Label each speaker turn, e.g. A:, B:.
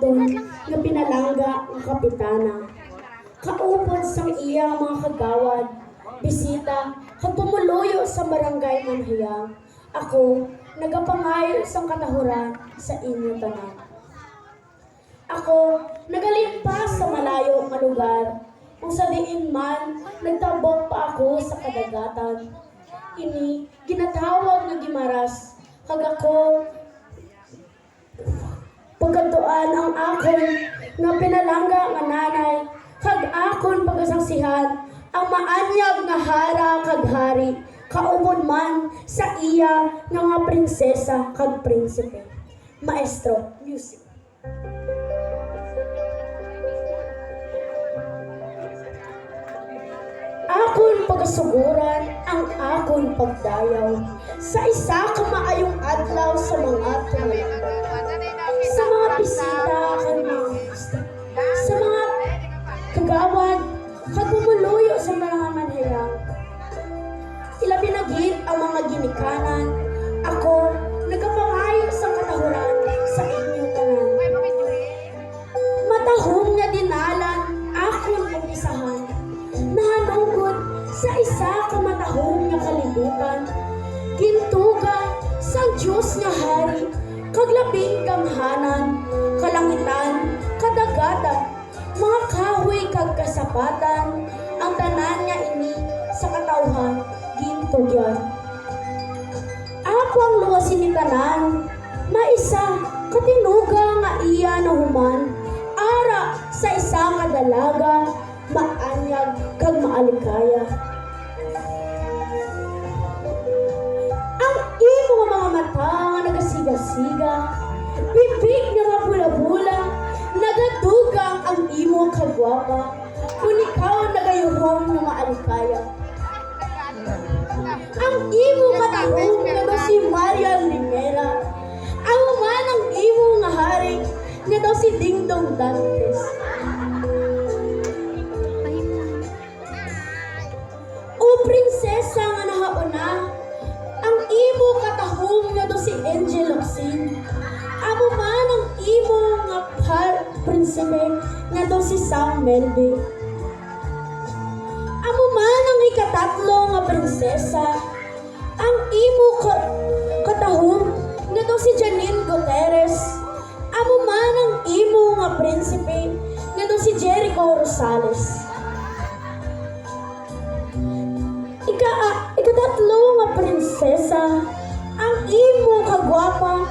A: hapon nga pinalangga ang kapitana. Kaupod sang iya mga kagawad, bisita, kag pumuluyo sa barangay Manhiyang. Ako, nagapangayo sang katahuran sa inyo tanan. Ako, nagalimpas sa malayo nga lugar, kung sa diin man, nagtabok pa ako sa kadagatan. Ini, ginatawag na gimaras, kag ako, pagkantuan ang akon nga pinalangga nga nanay, kag akon pagasaksihan ang maanyag nga hara kag hari, kaupod man sa iya nga mga prinsesa kag prinsipe. Maestro, music. Akon pagasuguran ang akon pagdayaw sa isa ka maayong adlaw sa mga tumulambang. Sa mga bisita kag mga gusto, sa mga kagawad kag pumuluyo sa mga manhirang. Ilabi na gid ang mga ginikanan. Ako nagapangayo sa katahuran sa inyo tanan. Matahong nga dinalan akon umpisahan. Nahanungkod sa isa ka matahong nga kalibutan. Gintuga sa Diyos nga hari, kag labing gamhanan, kalangitan, kadagatan, mga kahoy kag kasapatan, ang tanan nga ini sa katawhan gintugyan. Apo ang luwasin ni tanan, maisa katinuga nga iya na human, ara sa isa nga dalaga, maanyag kag maalikaya. Ang imo nga mga mata nga nagasiga-siga, bibig nga mabula-bula, nagadugang ang imo kagwapa, kung ikaw nagayuhong nga maalikaya. Ang imo katahong nga daw si Marian Rivera, ang man ang imo nga hari nga daw si Dingdong Dantes. Prinsesa nga nahauna, ang imo katahong nga do si Angel Locsin. Amo man ang imo nga prinsipe nga do si Sam Melby. Amo man ang ikatatlo nga prinsesa, ang imo katahong nga do si Janine Gutierrez. Amo man ang imo nga prinsipe nga do si Jericho Rosales. Ikatatlo nga prinsesa, ang imo kagwapa